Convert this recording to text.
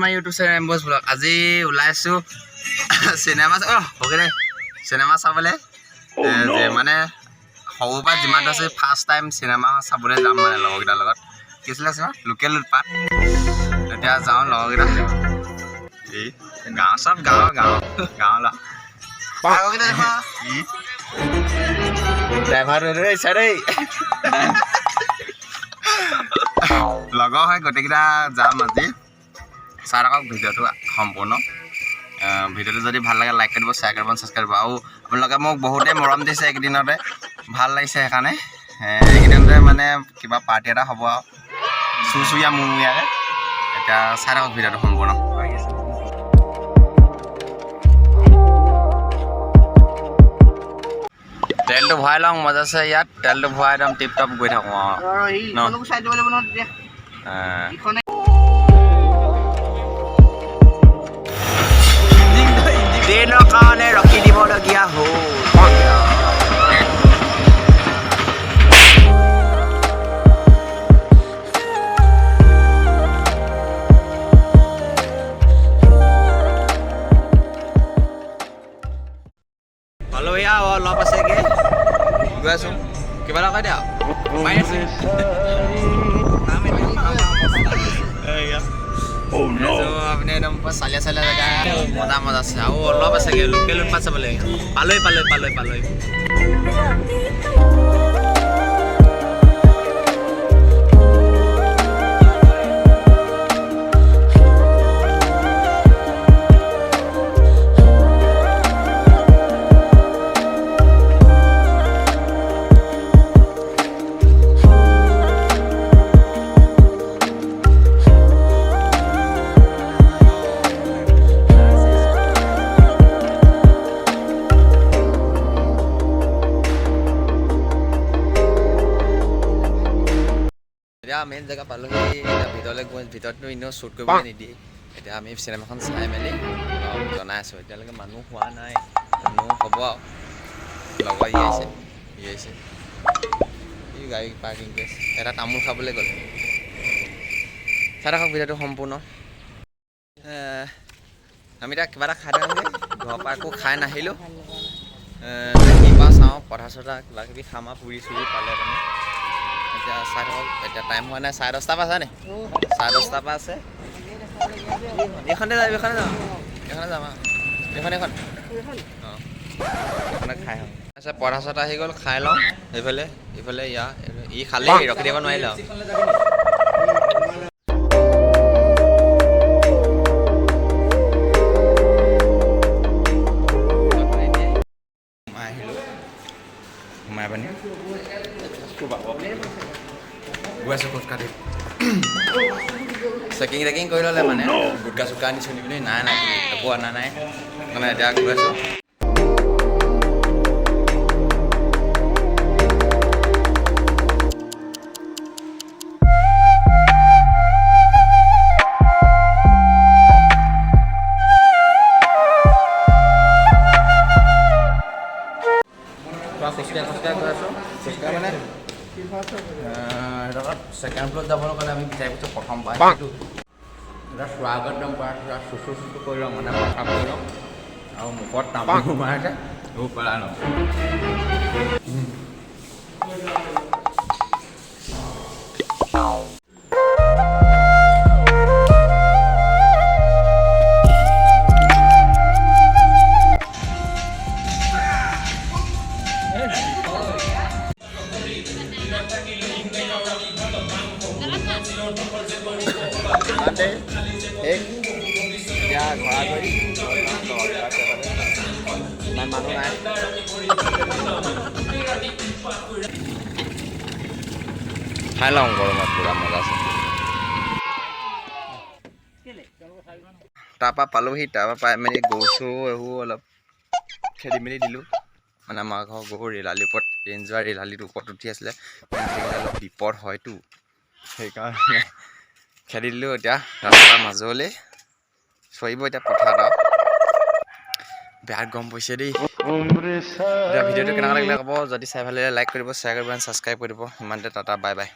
মাই YouTube channel এম্বছ vlog. আজি ওলাইছোঁ চিনেমা চিনেমা চাবলৈ যে মানে সৰুৰ পৰা যিমানটো আছে ফাৰ্ষ্ট টাইম চিনেমা চাবলৈ যাম মানে লগৰকেইটাৰ লগত। কি আছিলে চিনেমা? লোকেল উৎপাত। এতিয়া যাওঁ লগৰকেইটা এই গাঁও চব গাঁৱৰ লগ ড্ৰাইভাৰ দেই লগৰ হয় গোটেইকেইটা যাম আজি। চাই থাকক ভিডিঅ'টো সম্পূৰ্ণ। ভিডিঅ'টো যদি ভাল লাগে লাইক কৰিব, শ্বেয়াৰ কৰিব, ছাবস্ক্ৰাইব কৰিব। আৰু আপোনালোকে মোক বহুতেই মৰম দিছে এইকেইদিনতে, ভাল লাগিছে সেইকাৰণে। এইকেইদিনতে মানে কিবা পাৰ্টি এটা হ'ব আৰু চুচুৰীয়া মুমুৰীয়াকৈ। এতিয়া চাই থাকক ভিডিঅ'টো সম্পূৰ্ণ। তেলটো ভৰাই লওঁ, মজা আছে ইয়াত। তেলটো ভৰাই একদম টিপ টপ গৈ থাকোঁ আৰু ট্ৰেইনৰ কাৰণে ৰখি দিবলগীয়া হ'ল। পালোহি আৰু অলপ আছেগৈ, গৈ আছোঁ। কিবা এটা কৈ দিয়া মাৰি আছে আপুনি একদম চালিয়া জেগা মজা আছে। আৰু অলপ আছেগৈ, লোকেল উৎপাত চাবলৈ পালৈ। এতিয়া মেইন জেগা পালোহি। এতিয়া ভিতৰলৈ গৈ ভিতৰতনো এনেও শ্বুট কৰিবলৈ নিদিয়ে। এতিয়া আমি চিনেমাখন চাই মেলি জনাই আছোঁ। এতিয়ালৈকে মানুহ হোৱা নাই, মানুহ হ'ব আৰু। লগৰ ই আহিছে ই গাড়ী পাৰ্কিং কৰি আছে। এটা তামোল খাবলৈ গ'ল। চাই থাকক ভিডিঅ'টো সম্পূৰ্ণ। আমি এতিয়া কিবা এটা খাই থাকোঁগৈ। ঘৰৰ পৰা একো খাই নাহিলোঁ। কি পাওঁ চাওঁ, পঠা চঠা কিবা কিবি খাম আৰু পুৰি চুৰি পালে মানে। এতিয়া চাই থাকক। এতিয়া টাইম হোৱা নাই, 10:30 পৰা আছে নে? 10:30 পৰা আছে। এইখনে যাম এইখনে অঁ এইখনে খাই আহোঁ। আচ্ছা পঠা চঠা আহি গ'ল, খাই লওঁ। এইফালে ই খালেই ৰখি দিব নোৱাৰিলে আৰু। সোমাই পানি গৈ আছোঁ গুটকা দি চেকিং কৰি ল'লে মানে গুটকা চুটকা আনি চুনি পিনি নাই একো অনা নাই মানে। এতিয়া গৈ আছোঁ। খোজকাঢ়ি গৈ আছোঁ। খোজকাঢ়ি মানে ছেকেণ্ড ফ্ল'ৰত যাবলৈ গ'লে আমি বিচাৰি গৈছোঁ প্ৰথম পাই সেইটো এটা স্বাগতম কৰা চুচু কৰি লওঁ মানে প্ৰথম কৰি লওঁ আৰু মুখত তামোল সোমাইছে এইবোৰ পেলাই লওঁ। এতিয়া ঘৰা কৰি ইমান মানুহ নাই। খাই লওঁ গৰমত পুৰা মজা আছে। তাৰপৰা পালোহি। তাৰপৰা পাই মেলি গৰু চৰু এইবোৰ অলপ খেদি মেলি দিলোঁ। মানে আমাৰ ঘৰৰ গৰু ৰেলালিৰ ওপৰত ট্ৰেইন যোৱা ৰেলালিটোৰ ওপৰত উঠি আছিলে। অলপ বিপদ হয়তো, সেইকাৰণে খেদি দিলোঁ। এতিয়া ৰাস্তাৰ মাজলৈ চৰিব এতিয়া পথাৰত আৰু বিৰাট গৰম পৰিছে দেই। এতিয়া ভিডিঅ'টো কেনেকুৱা লাগিলে ক'ব। যদি চাই ভাল লাগিলে লাইক কৰিব, শ্বেয়াৰ কৰিব, ছাবস্ক্ৰাইব কৰিব। ইমানতে টাটা বাই বাই।